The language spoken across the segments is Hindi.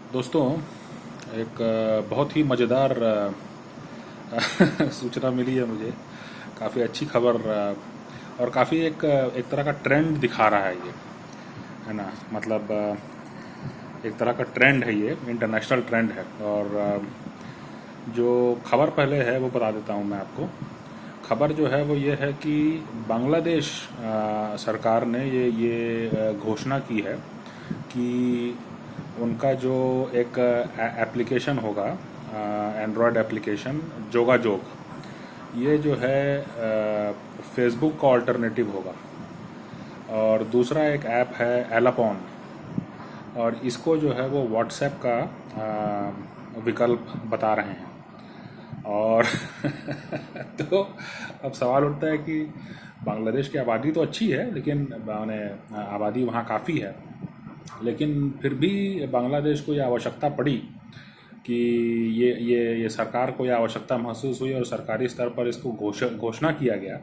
दोस्तों, एक बहुत ही मज़ेदार सूचना मिली है मुझे। काफ़ी अच्छी खबर और काफ़ी एक तरह का ट्रेंड दिखा रहा है ये, है ना। मतलब एक तरह का ट्रेंड है, ये इंटरनेशनल ट्रेंड है। और जो खबर पहले है वो बता देता हूँ मैं आपको। खबर जो है वो ये है कि बांग्लादेश सरकार ने ये घोषणा की है कि उनका जो एक एप्लीकेशन होगा, एंड्रॉयड एप्लीकेशन जोगा जोग, ये जो है फेसबुक का ऑल्टरनेटिव होगा। और दूसरा एक ऐप है एलापॉन, और इसको जो है वो व्हाट्सएप का विकल्प बता रहे हैं। और तो अब सवाल उठता है कि बांग्लादेश की आबादी तो अच्छी है, लेकिन माने आबादी वहाँ काफ़ी है, लेकिन फिर भी बांग्लादेश को ये आवश्यकता पड़ी कि ये सरकार को ये आवश्यकता महसूस हुई और सरकारी स्तर पर इसको घोषणा किया गया।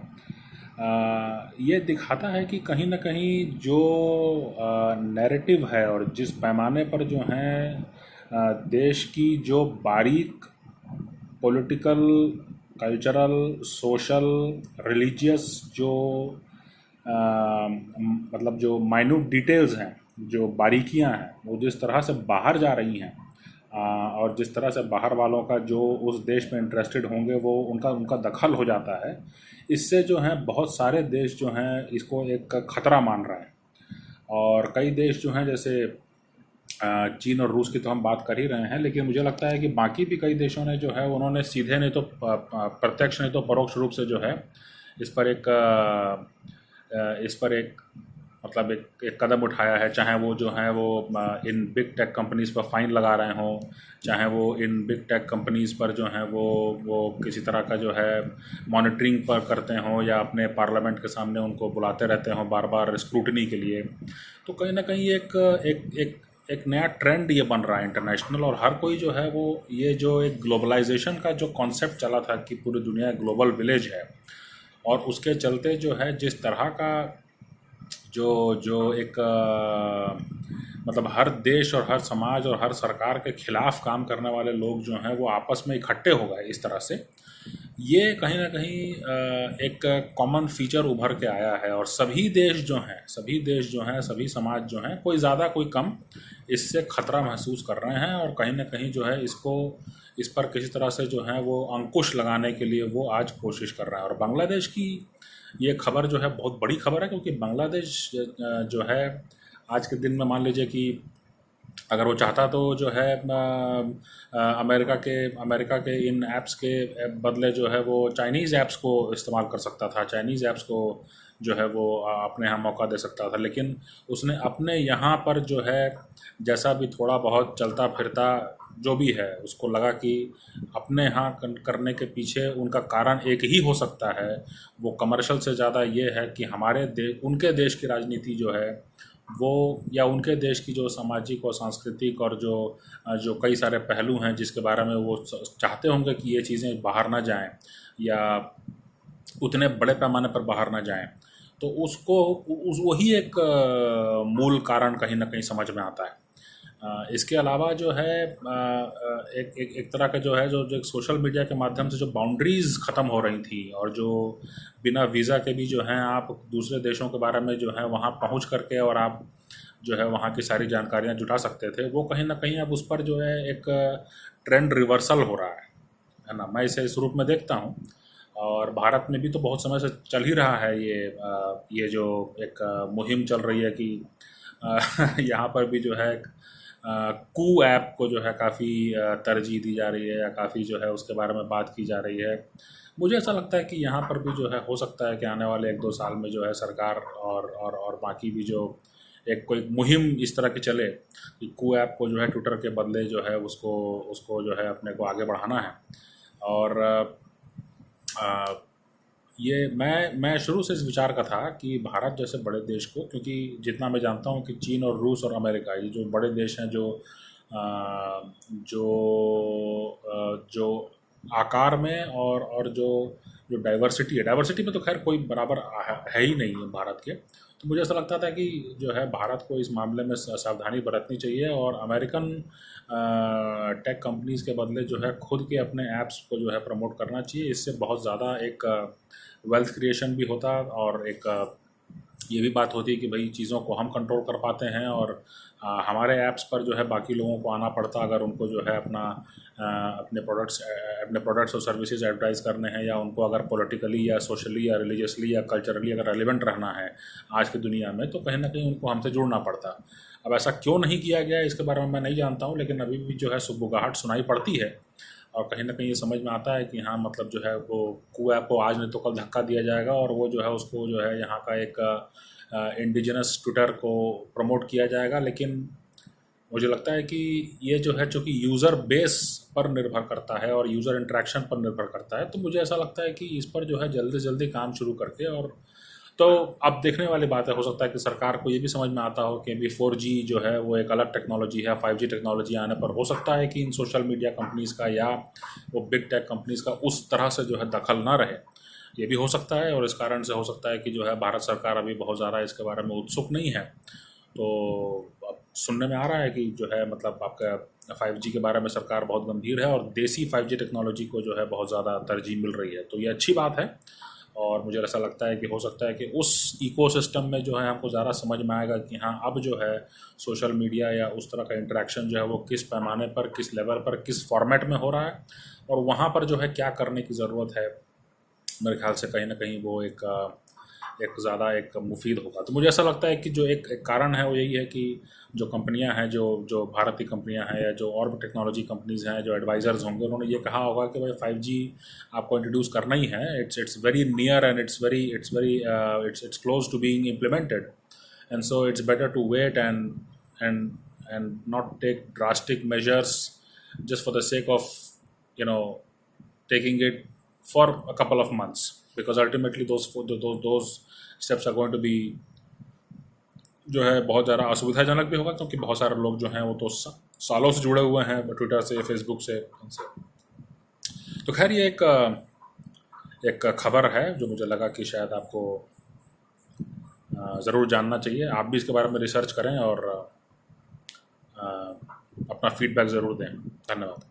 ये दिखाता है कि कहीं ना कहीं जो नैरेटिव है और जिस पैमाने पर जो है देश की जो बारीक पॉलिटिकल, कल्चरल, सोशल, रिलीजियस जो मतलब जो माइन्यूट डिटेल्स हैं, जो बारीकियां हैं, वो जिस तरह से बाहर जा रही हैं, और जिस तरह से बाहर वालों का जो उस देश में इंटरेस्टेड होंगे वो उनका उनका दखल हो जाता है। इससे जो है बहुत सारे देश जो हैं इसको एक खतरा मान रहे हैं। और कई देश जो हैं, जैसे चीन और रूस की तो हम बात कर ही रहे हैं, लेकिन मुझे लगता है कि बाकी भी कई देशों ने जो है उन्होंने सीधे नहीं तो प्रत्यक्ष नहीं तो परोक्ष रूप से जो है इस पर एक मतलब एक कदम उठाया है। चाहे वो जो है वो इन बिग टेक कंपनीज़ पर फाइन लगा रहे हों, चाहे वो इन बिग टेक कंपनीज़ पर जो है वो किसी तरह का जो है मॉनिटरिंग पर करते हों, या अपने पार्लियामेंट के सामने उनको बुलाते रहते हों बार बार स्क्रूटनी के लिए। तो कहीं ना कहीं एक एक एक एक नया ट्रेंड ये बन रहा है इंटरनेशनल। और हर कोई जो है वो ये जो एक ग्लोबलाइजेशन का जो कॉन्सेप्ट चला था कि पूरी दुनिया ग्लोबल विलेज है, और उसके चलते जो है जिस तरह का जो जो एक मतलब हर देश और हर समाज और हर सरकार के खिलाफ काम करने वाले लोग जो हैं वो आपस में इकट्ठे हो गए इस तरह से, ये कहीं ना कहीं एक कॉमन फीचर उभर के आया है। और सभी देश जो हैं सभी समाज जो हैं, कोई ज़्यादा कोई कम, इससे खतरा महसूस कर रहे हैं। और कहीं ना कहीं जो है इस पर किसी तरह से जो है वो अंकुश लगाने के लिए वो आज कोशिश कर रहा है। और बांग्लादेश की ये खबर जो है बहुत बड़ी खबर है, क्योंकि बांग्लादेश जो है आज के दिन में मान लीजिए कि अगर वो चाहता तो जो है अमेरिका के इन ऐप्स के बदले जो है वो चाइनीज़ ऐप्स को इस्तेमाल कर सकता था, चाइनीज़ ऐप्स को जो है वो अपने यहाँ मौका दे सकता था। लेकिन उसने अपने यहाँ पर जो है जैसा भी थोड़ा बहुत चलता फिरता जो भी है, उसको लगा कि अपने यहाँ करने के पीछे उनका कारण एक ही हो सकता है। वो कमर्शियल से ज़्यादा ये है कि उनके देश की राजनीति जो है वो, या उनके देश की जो सामाजिक और सांस्कृतिक और जो जो कई सारे पहलू हैं जिसके बारे में वो चाहते होंगे कि ये चीज़ें बाहर ना जाएं, या उतने बड़े पैमाने पर बाहर ना जाएं, तो उसको वही एक मूल कारण कहीं ना कहीं समझ में आता है। इसके अलावा जो है एक तरह का जो है जो एक सोशल मीडिया के माध्यम से जो बाउंड्रीज़ ख़त्म हो रही थी, और जो बिना वीज़ा के भी जो है आप दूसरे देशों के बारे में जो है वहाँ पहुँच करके और आप जो है वहाँ की सारी जानकारियाँ जुटा सकते थे, वो कहीं ना कहीं अब उस पर जो है एक ट्रेंड रिवर्सल हो रहा है ना। मैं इसे इस रूप में देखता हूँ। और भारत में भी तो बहुत समय से चल ही रहा है ये जो एक मुहिम चल रही है कि यहाँ पर भी जो है कू ऐप को जो है काफ़ी तरजीह दी जा रही है, या काफ़ी जो है उसके बारे में बात की जा रही है। मुझे ऐसा लगता है कि यहाँ पर भी जो है हो सकता है कि आने वाले 1-2 साल में जो है सरकार और बाकी भी जो एक कोई मुहिम इस तरह की चले कि कू ऐप को जो है ट्विटर के बदले जो है उसको उसको जो है अपने को आगे बढ़ाना है। और आ, ये मैं शुरू से इस विचार का था कि भारत जैसे बड़े देश को, क्योंकि जितना मैं जानता हूँ कि चीन और रूस और अमेरिका, ये जो बड़े देश हैं जो आकार में और जो जो डाइवर्सिटी है, डाइवर्सिटी में तो खैर कोई बराबर है ही नहीं है भारत के। तो मुझे ऐसा लगता था कि जो है भारत को इस मामले में सावधानी बरतनी चाहिए और अमेरिकन टेक कंपनीज़ के बदले जो है खुद के अपने ऐप्स को जो है प्रमोट करना चाहिए। इससे बहुत ज़्यादा एक वेल्थ क्रिएशन भी होता और एक ये भी बात होती है कि भाई चीज़ों को हम कंट्रोल कर पाते हैं और हमारे ऐप्स पर जो है बाकी लोगों को आना पड़ता अगर उनको जो है अपने प्रोडक्ट्स और सर्विसेज एडवर्टाइज़ करने हैं या उनको अगर पॉलिटिकली या सोशली या रिलीजियसली या कल्चरली अगर रेलिवेंट रहना है आज की दुनिया में, तो कहीं ना कहीं उनको हमसे जुड़ना पड़ता। अब ऐसा क्यों नहीं किया गया इसके बारे में मैं नहीं जानता हूँ, लेकिन अभी भी जो है सुगबुगाहट सुनाई पड़ती है और कहीं ना कहीं ये समझ में आता है कि हाँ मतलब जो है वो कुआ को आज नहीं तो कल धक्का दिया जाएगा और वो जो है उसको जो है यहाँ का एक इंडिजिनस ट्विटर को प्रमोट किया जाएगा। लेकिन मुझे लगता है कि ये जो है चूँकि यूज़र बेस पर निर्भर करता है और यूज़र इंटरेक्शन पर निर्भर करता है, तो मुझे ऐसा लगता है कि इस पर जो है जल्दी से जल्दी काम शुरू करके और तो अब देखने वाली बात है। हो सकता है कि सरकार को ये भी समझ में आता हो कि अभी 4G जो है वो एक अलग टेक्नोलॉजी है, 5G टेक्नोलॉजी आने पर हो सकता है कि इन सोशल मीडिया कंपनीज़ का या वो बिग टेक कंपनीज़ का उस तरह से जो है दखल ना रहे। ये भी हो सकता है और इस कारण से हो सकता है कि जो है भारत सरकार अभी बहुत ज़्यादा इसके बारे में उत्सुक नहीं है। तो अब सुनने में आ रहा है कि जो है मतलब आपका 5G के बारे में सरकार बहुत गंभीर है और देसी 5G टेक्नोलॉजी को जो है बहुत ज़्यादा तरजीह मिल रही है, तो ये अच्छी बात है। और मुझे ऐसा लगता है कि हो सकता है कि उस इकोसिस्टम में जो है हमको ज़्यादा समझ में आएगा कि हाँ अब जो है सोशल मीडिया या उस तरह का इंटरेक्शन जो है वो किस पैमाने पर, किस लेवल पर, किस फॉर्मेट में हो रहा है और वहाँ पर जो है क्या करने की ज़रूरत है। मेरे ख्याल से कहीं ना कहीं वो एक ज़्यादा एक मुफीद होगा। तो मुझे ऐसा लगता है कि जो एक कारण है वो यही है कि जो कंपनियां हैं, जो भारत की कंपनियां हैं या जो और भी टेक्नोलॉजी कंपनीज़ हैं, जो एडवाइज़र्स होंगे, उन्होंने ये कहा होगा कि भाई 5G आपको इंट्रोड्यूस करना ही है। It's very near and it's close to being implemented and so it's better to wait and not take drastic measures just for the sake of you know taking it for a couple of months, because ultimately those steps are going to be जो है बहुत ज़्यादा असुविधाजनक भी होगा, क्योंकि बहुत सारे लोग जो हैं वो तो सालों से जुड़े हुए हैं ट्विटर से, फेसबुक से, उनसे। तो खैर ये एक खबर है जो मुझे लगा कि शायद आपको ज़रूर जानना चाहिए। आप भी इसके बारे में रिसर्च करें और अपना फीडबैक ज़रूर दें। धन्यवाद।